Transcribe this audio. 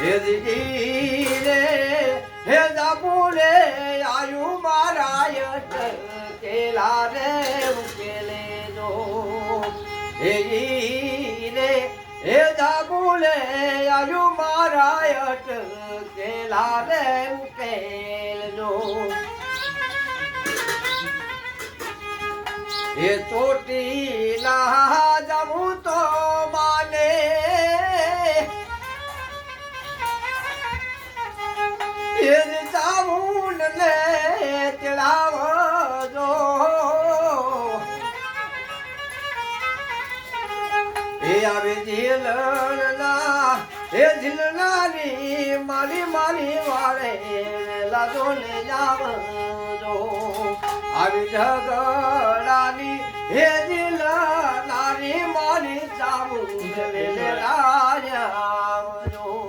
હે દીદી રે હે જાબુલે આયુ મારા કેલા રે મુકેલે જો હે રે હે જાબુલે આયુ મારા કેલા રે મુકેલ જો હે ચોટીલા જામું તો માને જામુન ને તેડાવજો એ આવે ઝીલના એ ઝીલનાની મારી મારી વાળે લાજો ને જાવજો આવી ઝઘડાની હે ઝીલનાની મારી જામુન વેલે રાજાવજો